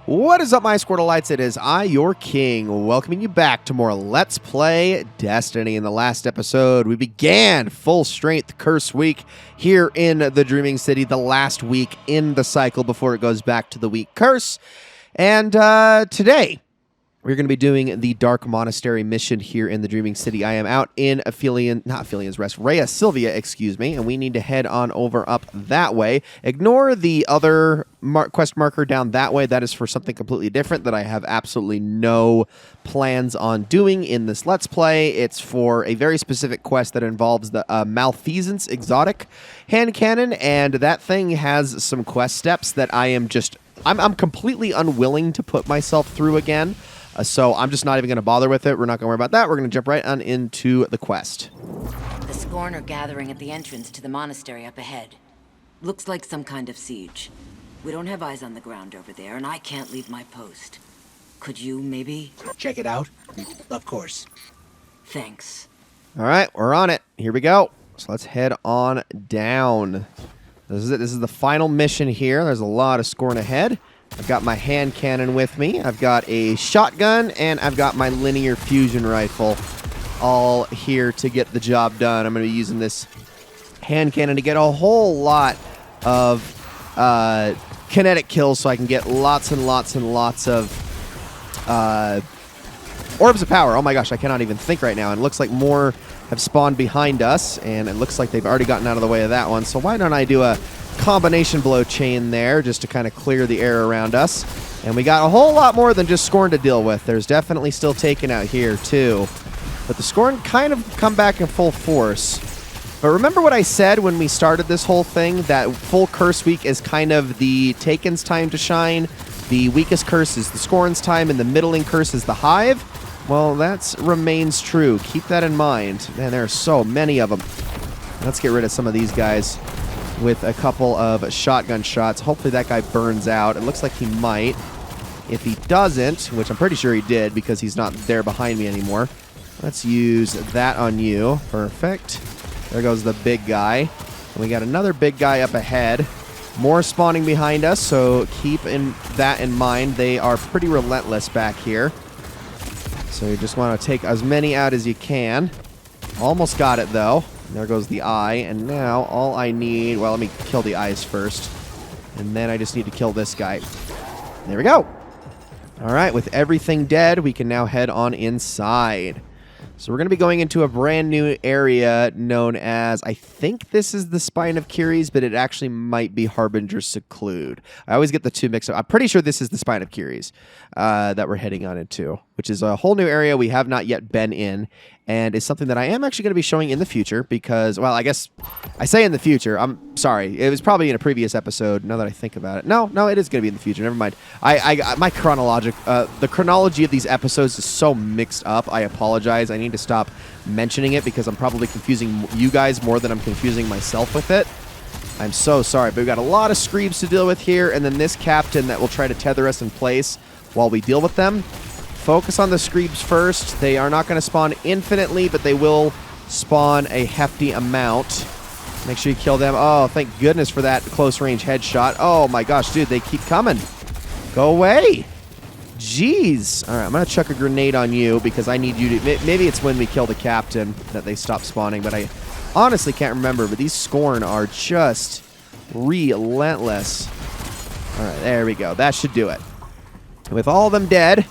What is up, my Squirtleites? It is I, your king, welcoming you back to more Let's Play Destiny. In the last episode, we began full strength curse week here in the Dreaming City, the last week in the cycle before it goes back to the week curse. And today, we're going to be doing the Dark Monastery mission here in the Dreaming City. I am out in Aphelian's Rest, Rhea Sylvia, excuse me, and we need to head on over up that way. Ignore the other quest marker down that way. That is for something completely different that I have absolutely no plans on doing in this Let's Play. It's for a very specific quest that involves the Malfeasance exotic hand cannon, and that thing has some quest steps that I'm completely unwilling to put myself through again. So I'm just not even going to bother with it. We're not going to worry about that. We're going to jump right on into the quest. The Scorn are gathering at the entrance to the monastery up ahead. Looks like some kind of siege. We don't have eyes on the ground over there, and I can't leave my post. Could you, maybe? Check it out? Of course. Thanks. All right, we're on it. Here we go. So let's head on down. This is it. This is the final mission here. There's a lot of Scorn ahead. I've got my hand cannon with me. I've got a shotgun, and I've got my linear fusion rifle all here to get the job done. I'm going to be using this hand cannon to get a whole lot of kinetic kills so I can get lots and lots and lots of orbs of power. Oh my gosh, I cannot even think right now. And it looks like more have spawned behind us, and it looks like they've already gotten out of the way of that one. So why don't I do a combination blow chain there just to kind of clear the air around us. And we got a whole lot more than just Scorn to deal with. There's definitely still Taken out here too. But the Scorn kind of come back in full force. But remember what I said when we started this whole thing, that full curse week is kind of the Taken's time to shine, the weakest curse is the Scorn's time, and the middling curse is the Hive? Well, that remains true. Keep that in mind. Man, there are so many of them. Let's get rid of some of these guys with a couple of shotgun shots. Hopefully that guy burns out. It looks like he might. If he doesn't, which I'm pretty sure he did because he's not there behind me anymore, let's use that on you. Perfect. There goes the big guy. And we got another big guy up ahead. More spawning behind us, so keep that in mind. They are pretty relentless back here. So you just want to take as many out as you can. Almost got it, though. There goes the eye, and now all I need... Well, let me kill the eyes first. And then I just need to kill this guy. There we go. All right, with everything dead, we can now head on inside. So we're going to be going into a brand new area known as... I think this is the Spine of Kyries, but it actually might be Harbinger's Seclude. I always get the two mixed up. I'm pretty sure this is the Spine of Kyries that we're heading on into, which is a whole new area we have not yet been in. And is something that I am actually going to be showing in the future because, well, I guess I say in the future. I'm sorry. It was probably in a previous episode, now that I think about it. No, it is going to be in the future. Never mind. The chronology of these episodes is so mixed up. I apologize. I need to stop mentioning it because I'm probably confusing you guys more than I'm confusing myself with it. I'm so sorry, but we've got a lot of Screebs to deal with here, and then this captain that will try to tether us in place while we deal with them. Focus on the Screebs first. They are not going to spawn infinitely, but they will spawn a hefty amount. Make sure you kill them. Oh, thank goodness for that close-range headshot. Oh, my gosh, dude, they keep coming. Go away. Jeez. All right, I'm going to chuck a grenade on you because I need you to... Maybe it's when we kill the captain that they stop spawning, but I honestly can't remember. But these Scorn are just relentless. All right, there we go. That should do it. With all of them dead...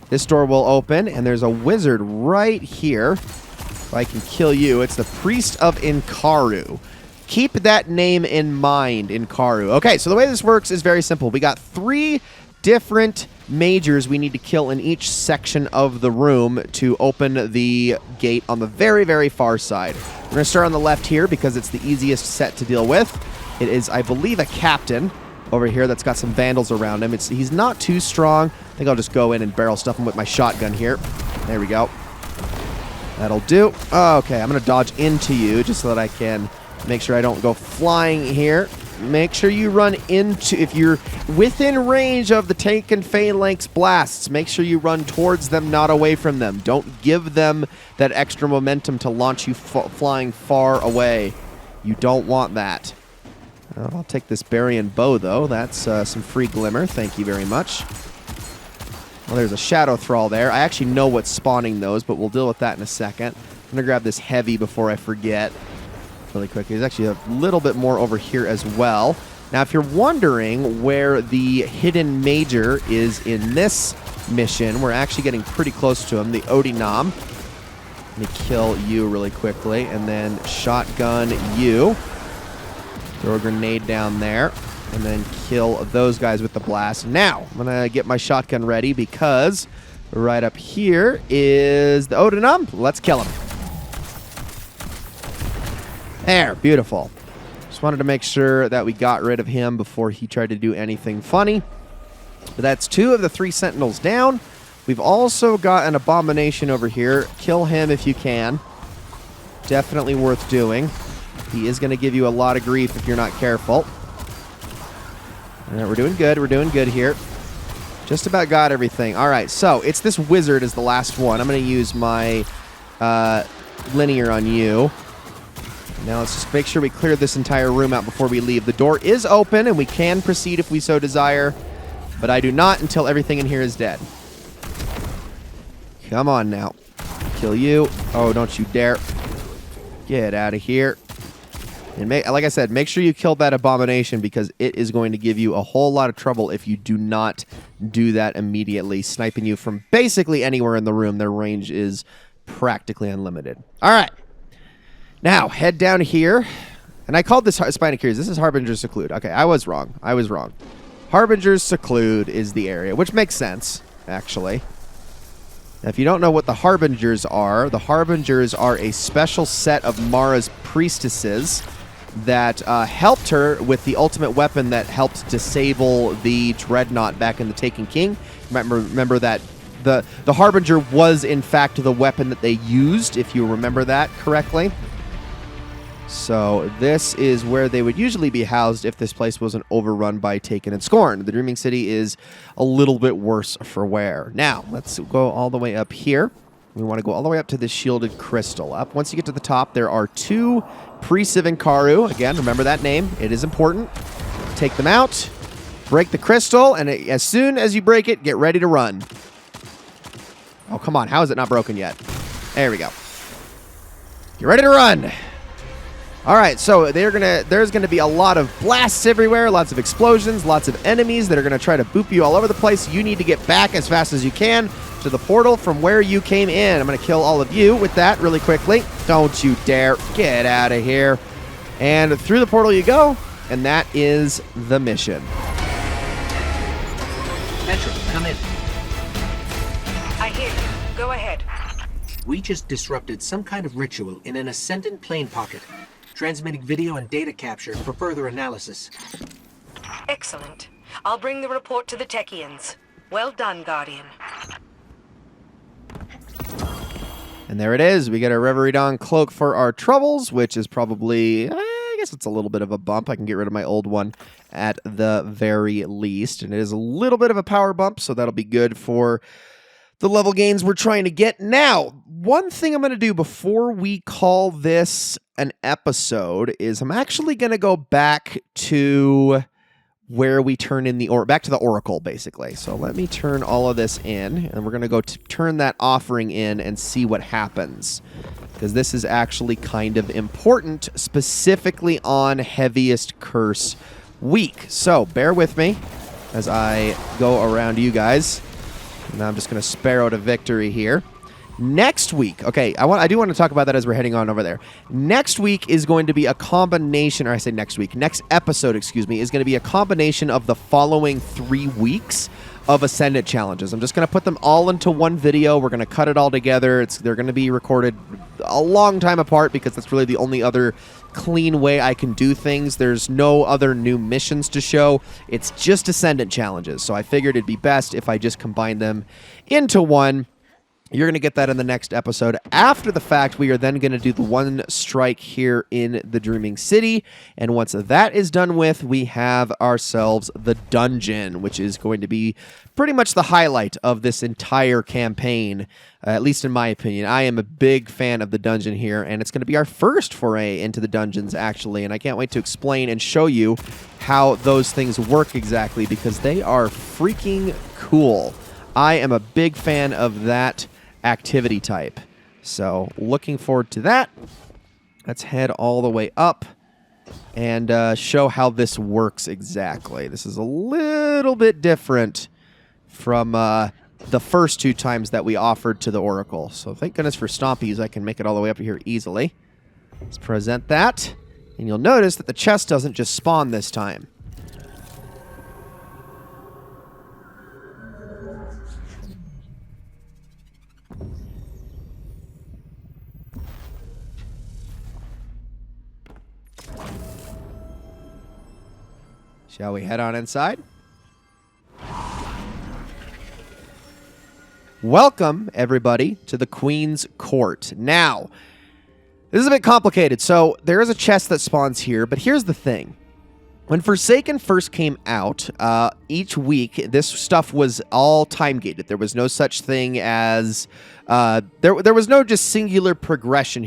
This door will open, and there's a wizard right here. If I can kill you, it's the Priest of Inkaru. Keep that name in mind, Inkaru. Okay, so the way this works is very simple. We got 3 different majors we need to kill in each section of the room to open the gate on the very, very far side. We're going to start on the left here because it's the easiest set to deal with. It is, I believe, a captain over here that's got some vandals around him. He's not too strong. I think I'll just go in and barrel stuff him with my shotgun here. There we go. That'll do. Okay, I'm going to dodge into you just so that I can make sure I don't go flying here. Make sure you run into... If you're within range of the Taken Phalanx blasts, make sure you run towards them, not away from them. Don't give them that extra momentum to launch you flying far away. You don't want that. I'll take this Barian bow, though. That's some free glimmer. Thank you very much. Well, there's a Shadow Thrall there. I actually know what's spawning those, but we'll deal with that in a second. I'm going to grab this heavy before I forget really quickly. There's actually a little bit more over here as well. Now, if you're wondering where the hidden major is in this mission, we're actually getting pretty close to him, the Odinam. Let me kill you really quickly, and then shotgun you. Throw a grenade down there, and then kill those guys with the blast. Now, I'm going to get my shotgun ready because right up here is the Odinam. Let's kill him. There, beautiful. Just wanted to make sure that we got rid of him before he tried to do anything funny. But that's 2 of the 3 Sentinels down. We've also got an Abomination over here. Kill him if you can. Definitely worth doing. He is going to give you a lot of grief if you're not careful. All right, we're doing good. We're doing good here. Just about got everything. All right, so it's this wizard is the last one. I'm going to use my linear on you. Now let's just make sure we clear this entire room out before we leave. The door is open, and we can proceed if we so desire, but I do not until everything in here is dead. Come on now. Kill you. Oh, don't you dare. Get out of here. And like I said, make sure you kill that Abomination because it is going to give you a whole lot of trouble if you do not do that immediately, sniping you from basically anywhere in the room. Their range is practically unlimited. All right. Now, head down here. And I called this Spine of Cures. This is Harbinger's Seclude. Okay, I was wrong. Harbinger's Seclude is the area, which makes sense, actually. Now, if you don't know what the Harbingers are a special set of Mara's priestesses that helped her with the ultimate weapon that helped disable the Dreadnought back in the Taken King. You might remember that the Harbinger was, in fact, the weapon that they used, if you remember that correctly. So this is where they would usually be housed if this place wasn't overrun by Taken and Scorn. The Dreaming City is a little bit worse for wear. Now, let's go all the way up here. We want to go all the way up to this shielded crystal. Once you get to the top, there are 2 Pre-Sivinkaru. Again, remember that name. It is important. Take them out. Break the crystal, and as soon as you break it, get ready to run. Oh, come on. How is it not broken yet? There we go. Get ready to run. All right, so there's gonna be a lot of blasts everywhere, lots of explosions, lots of enemies that are gonna try to boop you all over the place. You need to get back as fast as you can to the portal from where you came in. I'm gonna kill all of you with that really quickly. Don't you dare get out of here. And through the portal you go, and that is the mission. Petra, come in. I hear you. Go ahead. We just disrupted some kind of ritual in an Ascendant plane pocket. Transmitting video and data capture for further analysis. Excellent. I'll bring the report to the Techians. Well done, Guardian. And there it is. We get our Reverie Dawn cloak for our troubles, which is probably, I guess it's a little bit of a bump. I can get rid of my old one at the very least. And it is a little bit of a power bump, so that'll be good for the level gains we're trying to get. Now, one thing I'm going to do before we call this an episode is I'm actually going to go back to where we turn in back to the Oracle, basically. So let me turn all of this in, and we're going to go turn that offering in and see what happens. Because this is actually kind of important, specifically on Heaviest Curse Week. So bear with me as I go around you guys. Now I'm just going to Sparrow to victory here. Next week, okay, I do want to talk about that as we're heading on over there. Next week is going to be a combination, or I say next week, next episode, excuse me, is going to be a combination of the following 3 weeks of Ascendant challenges. I'm just going to put them all into one video. We're going to cut it all together. They're going to be recorded a long time apart because that's really the only other clean way I can do things. There's no other new missions to show. It's just Ascendant challenges. So I figured it'd be best if I just combine them into one. You're going to get that in the next episode. After the fact, we are then going to do the one strike here in the Dreaming City. And once that is done with, we have ourselves the dungeon, which is going to be pretty much the highlight of this entire campaign, at least in my opinion. I am a big fan of the dungeon here, and it's going to be our first foray into the dungeons, actually. And I can't wait to explain and show you how those things work exactly, because they are freaking cool. I am a big fan of that activity type. So looking forward to that. Let's head all the way up and show how this works exactly. This is a little bit different from the first 2 times that we offered to the Oracle. So thank goodness for Stompies, I can make it all the way up here easily. Let's present that, and you'll notice that the chest doesn't just spawn this time. Shall we head on inside? Welcome, everybody, to the Queen's Court. Now, this is a bit complicated. So, there is a chest that spawns here, but here's the thing. When Forsaken first came out, each week, this stuff was all time-gated. There was no such thing as... there was no just singular progression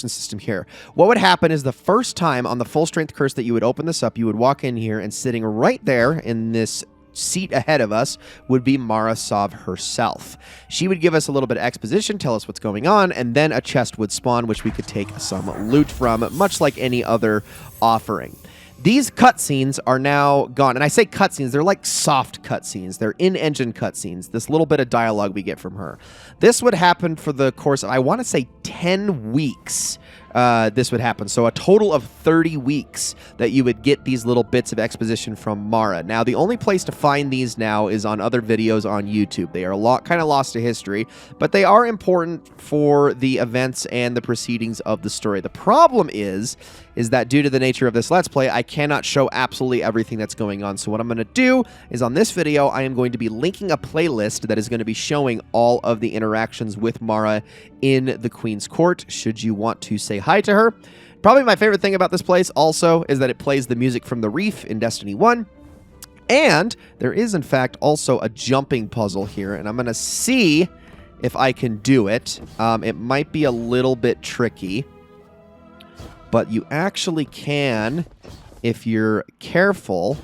system here. What would happen is the first time on the full strength curse that you would open this up, you would walk in here, and sitting right there in this seat ahead of us would be Mara Sov herself. She would give us a little bit of exposition, tell us what's going on, and then a chest would spawn, which we could take some loot from, much like any other offering. These cutscenes are now gone. And I say cutscenes, they're like soft cutscenes. They're in-engine cutscenes, this little bit of dialogue we get from her. This would happen for the course of, I want to say, 10 weeks. This would happen. So a total of 30 weeks that you would get these little bits of exposition from Mara. Now, the only place to find these now is on other videos on YouTube. They are kind of lost to history, but they are important for the events and the proceedings of the story. The problem is that due to the nature of this Let's Play, I cannot show absolutely everything that's going on. So what I'm going to do is on this video, I am going to be linking a playlist that is going to be showing all of the interactions with Mara in the Queen's Court, should you want to say hi to her. Probably my favorite thing about this place also is that it plays the music from the Reef in Destiny 1. And there is, in fact, also a jumping puzzle here, and I'm going to see if I can do it. It might be a little bit tricky, but you actually can, if you're careful,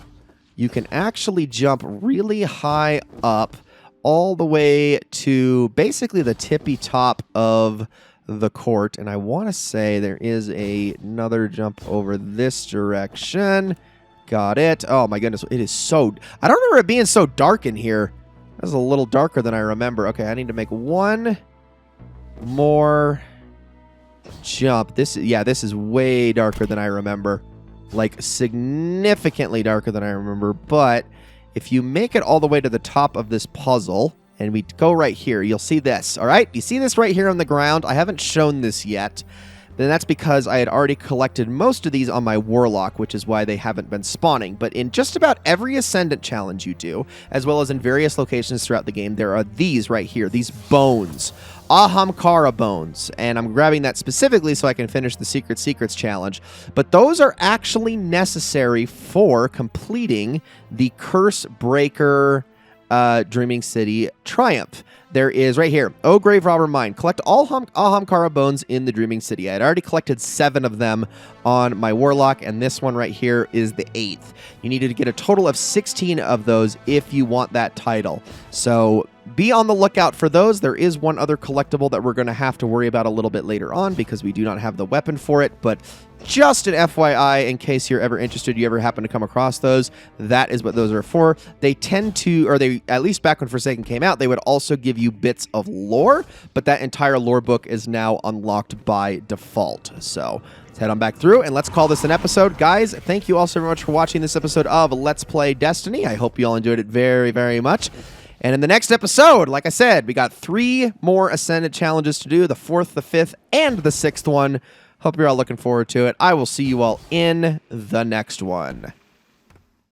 you can actually jump really high up all the way to basically the tippy top of the court. And I want to say there is another jump over this direction. Got it. Oh my goodness. It is so... I don't remember it being so dark in here. This is a little darker than I remember. Okay, I need to make one more jump. This is way darker than I remember. Like, significantly darker than I remember. But if you make it all the way to the top of this puzzle, and we go right here, you'll see this, all right? You see this right here on the ground? I haven't shown this yet. Then that's because I had already collected most of these on my Warlock, which is why they haven't been spawning. But in just about every Ascendant challenge you do, as well as in various locations throughout the game, there are these right here, these bones. Ahamkara bones, and I'm grabbing that specifically so I can finish the Secret Secrets challenge, but those are actually necessary for completing the Curse Breaker Dreaming City Triumph. There is right here, O Grave Robber Mine. Collect all Ahamkara bones in the Dreaming City. I had already collected 7 of them on my Warlock, and this one right here is the 8th. You needed to get a total of 16 of those if you want that title. So be on the lookout for those. There is one other collectible that we're going to have to worry about a little bit later on because we do not have the weapon for it, but just an FYI, in case you're ever interested, you ever happen to come across those, that is what those are for. They tend to, or they, at least back when Forsaken came out, they would also give you bits of lore, but that entire lore book is now unlocked by default. So let's head on back through and let's call this an episode. Guys, thank you all so very much for watching this episode of Let's Play Destiny. I hope you all enjoyed it very, very much. And in the next episode, like I said, we got 3 more Ascendant challenges to do, the 4th, the 5th, and the 6th one. Hope you're all looking forward to it. I will see you all in the next one.